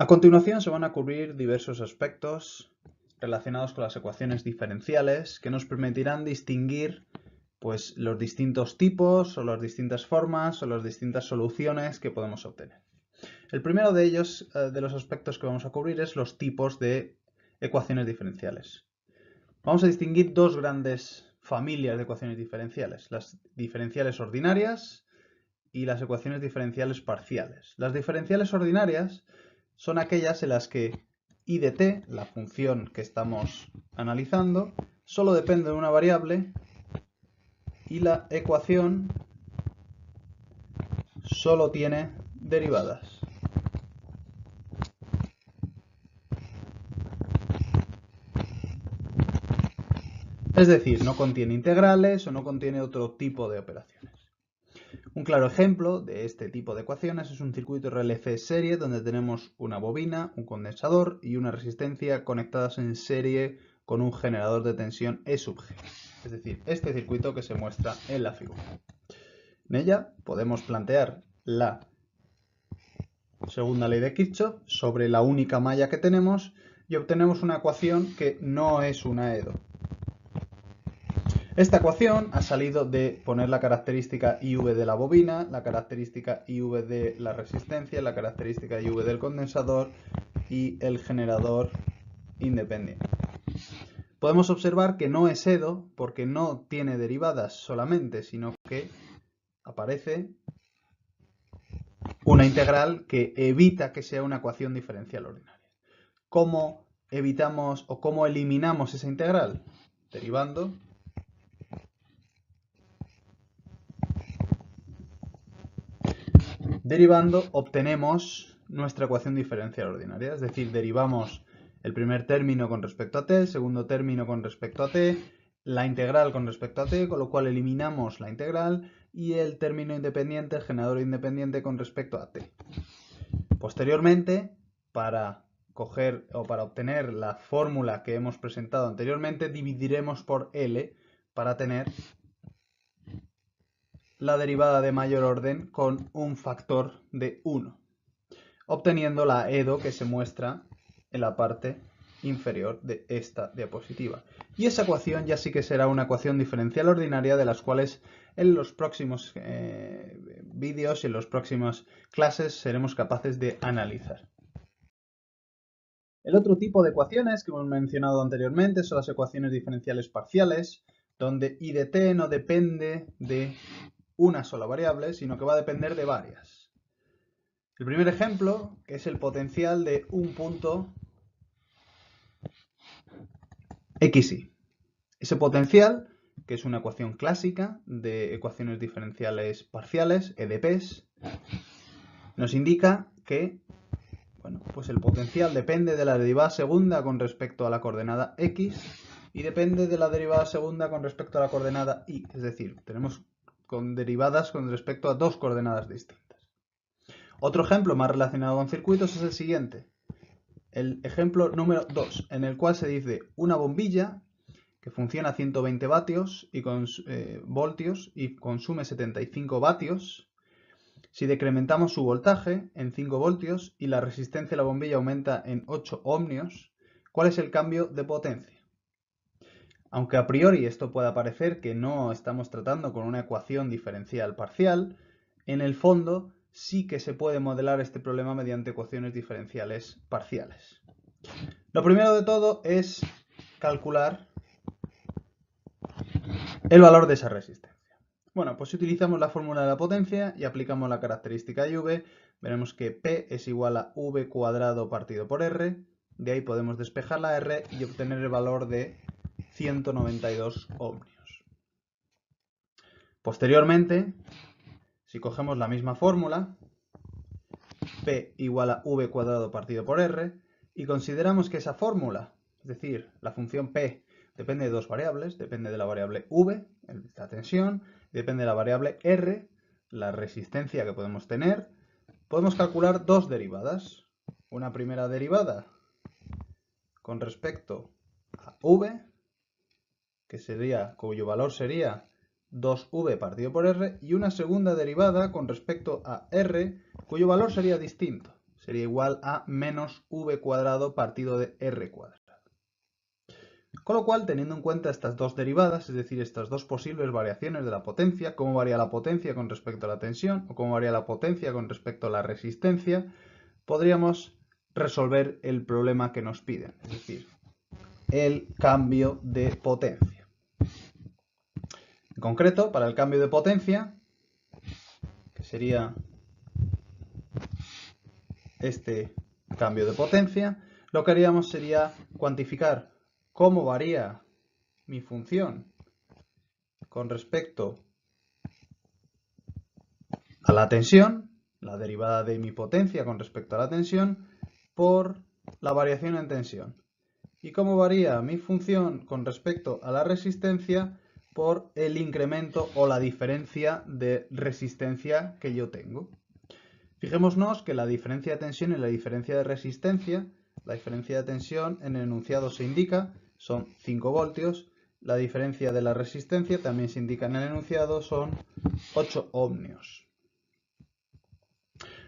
A continuación se van a cubrir diversos aspectos relacionados con las ecuaciones diferenciales que nos permitirán distinguir pues, los distintos tipos o las distintas formas o las distintas soluciones que podemos obtener. El primero de ellos, de los aspectos que vamos a cubrir, es los tipos de ecuaciones diferenciales. Vamos a distinguir dos grandes familias de ecuaciones diferenciales, las diferenciales ordinarias y las ecuaciones diferenciales parciales. Las diferenciales ordinarias son aquellas en las que y de t, la función que estamos analizando, solo depende de una variable y la ecuación solo tiene derivadas. Es decir, no contiene integrales o no contiene otro tipo de operaciones. Un claro ejemplo de este tipo de ecuaciones es un circuito RLC serie donde tenemos una bobina, un condensador y una resistencia conectadas en serie con un generador de tensión E sub G. Es decir, este circuito que se muestra en la figura. En ella podemos plantear la segunda ley de Kirchhoff sobre la única malla que tenemos y obtenemos una ecuación que no es una EDO. Esta ecuación ha salido de poner la característica IV de la bobina, la característica IV de la resistencia, la característica IV del condensador y el generador independiente. Podemos observar que no es EDO porque no tiene derivadas solamente, sino que aparece una integral que evita que sea una ecuación diferencial ordinaria. ¿Cómo evitamos o cómo eliminamos esa integral? Derivando obtenemos nuestra ecuación diferencial ordinaria, es decir, derivamos el primer término con respecto a t, el segundo término con respecto a t, la integral con respecto a t, con lo cual eliminamos la integral y el término independiente, el generador independiente con respecto a t. Posteriormente, para obtener la fórmula que hemos presentado anteriormente, dividiremos por L para tener la derivada de mayor orden con un factor de 1, obteniendo la EDO que se muestra en la parte inferior de esta diapositiva. Y esa ecuación ya sí que será una ecuación diferencial ordinaria de las cuales en los próximos vídeos y en las próximas clases seremos capaces de analizar. El otro tipo de ecuaciones que hemos mencionado anteriormente son las ecuaciones diferenciales parciales, donde I de t no depende de una sola variable, sino que va a depender de varias. El primer ejemplo, que es el potencial de un punto xy. Ese potencial, que es una ecuación clásica de ecuaciones diferenciales parciales, EDPs, nos indica que pues el potencial depende de la derivada segunda con respecto a la coordenada x y depende de la derivada segunda con respecto a la coordenada y. Es decir, tenemos derivadas con respecto a dos coordenadas distintas. Otro ejemplo más relacionado con circuitos es el siguiente. El ejemplo número 2, en el cual se dice una bombilla que funciona a 120 voltios y consume 75 vatios. Si decrementamos su voltaje en 5 voltios y la resistencia de la bombilla aumenta en 8 ohmios, ¿cuál es el cambio de potencia? Aunque a priori esto pueda parecer que no estamos tratando con una ecuación diferencial parcial, en el fondo sí que se puede modelar este problema mediante ecuaciones diferenciales parciales. Lo primero de todo es calcular el valor de esa resistencia. Bueno, pues si utilizamos la fórmula de la potencia y aplicamos la característica de V, veremos que P es igual a V cuadrado partido por R. De ahí podemos despejar la R y obtener el valor de 192 ohmios. Posteriormente, si cogemos la misma fórmula, P igual a V cuadrado partido por R, y consideramos que esa fórmula, es decir, la función P, depende de dos variables, depende de la variable V, la tensión, y depende de la variable R, la resistencia que podemos tener, podemos calcular dos derivadas. Una primera derivada con respecto a V, cuyo valor sería 2V partido por R, y una segunda derivada con respecto a R, cuyo valor sería distinto, sería igual a menos v cuadrado partido de r cuadrado. Con lo cual, teniendo en cuenta estas dos derivadas, es decir, estas dos posibles variaciones de la potencia, cómo varía la potencia con respecto a la tensión o cómo varía la potencia con respecto a la resistencia, podríamos resolver el problema que nos piden, es decir, el cambio de potencia. En concreto, para el cambio de potencia, que sería este cambio de potencia, lo que haríamos sería cuantificar cómo varía mi función con respecto a la tensión, la derivada de mi potencia con respecto a la tensión, por la variación en tensión. Y cómo varía mi función con respecto a la resistencia por el incremento o la diferencia de resistencia que yo tengo. Fijémonos que la diferencia de tensión y la diferencia de resistencia, la diferencia de tensión en el enunciado se indica, son 5 voltios, la diferencia de la resistencia también se indica en el enunciado, son 8 ohmios.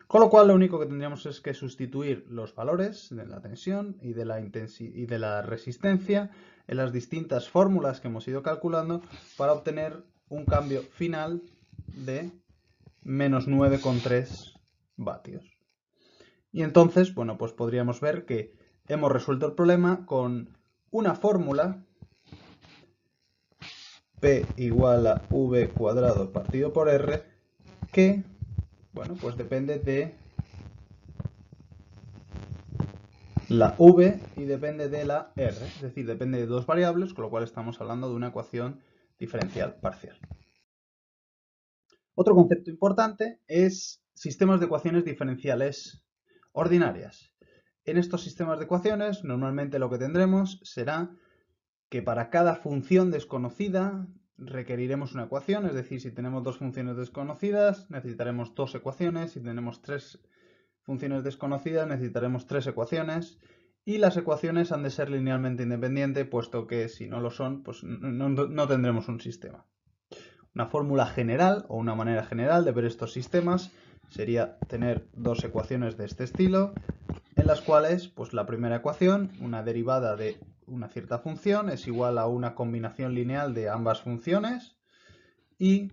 Con lo cual lo único que tendríamos es que sustituir los valores de la tensión y de la resistencia en las distintas fórmulas que hemos ido calculando para obtener un cambio final de menos 9,3 vatios. Y entonces, bueno, pues podríamos ver que hemos resuelto el problema con una fórmula P igual a V cuadrado partido por R que, bueno, pues depende de la V y depende de la R, es decir, depende de dos variables, con lo cual estamos hablando de una ecuación diferencial parcial. Otro concepto importante es sistemas de ecuaciones diferenciales ordinarias. En estos sistemas de ecuaciones, normalmente lo que tendremos será que para cada función desconocida requeriremos una ecuación, es decir, si tenemos dos funciones desconocidas, necesitaremos dos ecuaciones, si tenemos tres funciones desconocidas, necesitaremos tres ecuaciones, y las ecuaciones han de ser linealmente independientes, puesto que si no lo son, pues no tendremos un sistema. Una fórmula general o una manera general de ver estos sistemas sería tener dos ecuaciones de este estilo, en las cuales pues la primera ecuación, una derivada de una cierta función, es igual a una combinación lineal de ambas funciones, y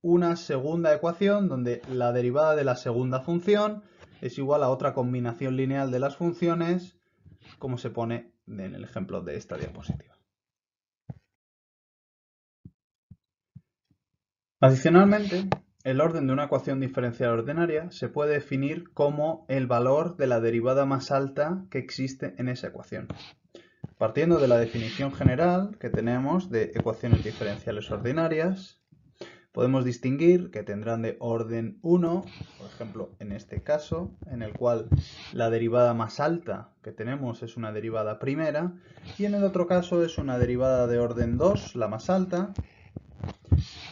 una segunda ecuación donde la derivada de la segunda función es igual a otra combinación lineal de las funciones, como se pone en el ejemplo de esta diapositiva. Adicionalmente, el orden de una ecuación diferencial ordinaria se puede definir como el valor de la derivada más alta que existe en esa ecuación. Partiendo de la definición general que tenemos de ecuaciones diferenciales ordinarias, podemos distinguir que tendrán de orden 1, por ejemplo, en este caso, en el cual la derivada más alta que tenemos es una derivada primera, y en el otro caso es una derivada de orden 2, la más alta,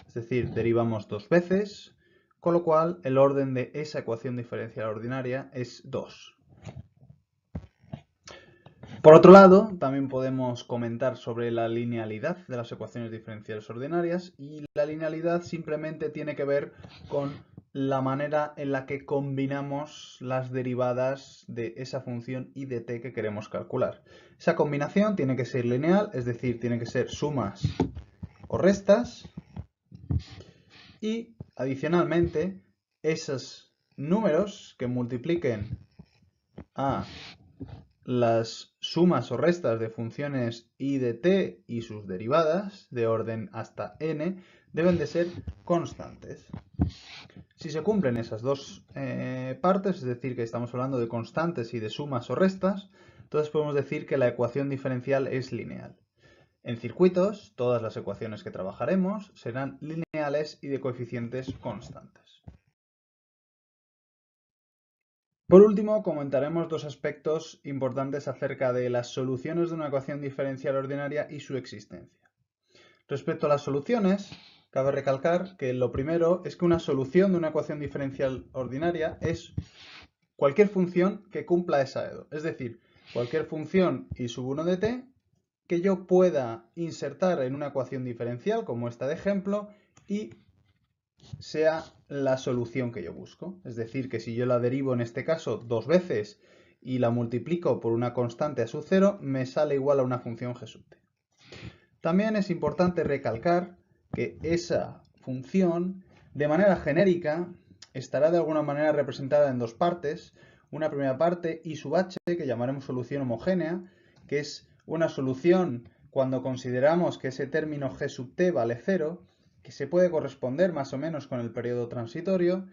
es decir, derivamos dos veces, con lo cual el orden de esa ecuación diferencial ordinaria es 2. Por otro lado, también podemos comentar sobre la linealidad de las ecuaciones diferenciales ordinarias, y la linealidad simplemente tiene que ver con la manera en la que combinamos las derivadas de esa función y de t que queremos calcular. Esa combinación tiene que ser lineal, es decir, tiene que ser sumas o restas, y adicionalmente esos números que multipliquen a las sumas o restas de funciones i de t y sus derivadas de orden hasta n deben de ser constantes. Si se cumplen esas dos partes, es decir, que estamos hablando de constantes y de sumas o restas, entonces podemos decir que la ecuación diferencial es lineal. En circuitos, todas las ecuaciones que trabajaremos serán lineales y de coeficientes constantes. Por último, comentaremos dos aspectos importantes acerca de las soluciones de una ecuación diferencial ordinaria y su existencia. Respecto a las soluciones, cabe recalcar que lo primero es que una solución de una ecuación diferencial ordinaria es cualquier función que cumpla esa EDO, es decir, cualquier función i sub 1 de t que yo pueda insertar en una ecuación diferencial, como esta de ejemplo, y sea la solución que yo busco. Es decir, que si yo la derivo en este caso 2 veces y la multiplico por una constante a sub 0, me sale igual a una función g sub t. También es importante recalcar que esa función, de manera genérica, estará de alguna manera representada en dos partes. Una primera parte y sub h, que llamaremos solución homogénea, que es una solución cuando consideramos que ese término g sub t vale 0, que se puede corresponder más o menos con el periodo transitorio,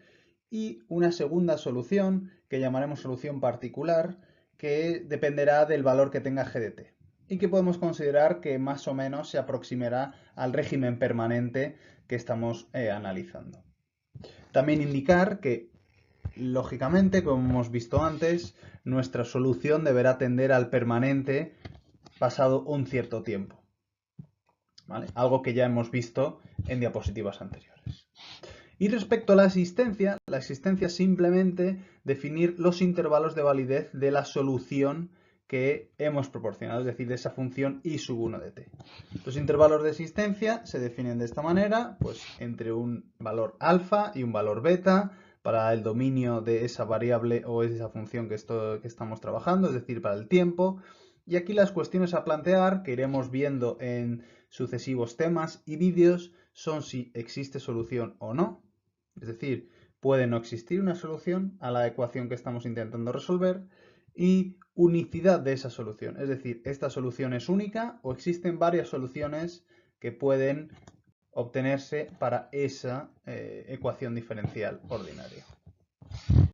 y una segunda solución que llamaremos solución particular, que dependerá del valor que tenga g de t y que podemos considerar que más o menos se aproximará al régimen permanente que estamos analizando. También indicar que, lógicamente, como hemos visto antes, nuestra solución deberá tender al permanente pasado un cierto tiempo, ¿vale? Algo que ya hemos visto en diapositivas anteriores. Y respecto a la existencia es simplemente definir los intervalos de validez de la solución que hemos proporcionado, es decir, de esa función y sub 1 de t. Los intervalos de existencia se definen de esta manera, pues entre un valor alfa y un valor beta para el dominio de esa variable o esa función que estamos trabajando, es decir, para el tiempo. Y aquí las cuestiones a plantear, que iremos viendo en sucesivos temas y vídeos, son si existe solución o no. Es decir, puede no existir una solución a la ecuación que estamos intentando resolver, y unicidad de esa solución. Es decir, ¿esta solución es única o existen varias soluciones que pueden obtenerse para esa ecuación diferencial ordinaria?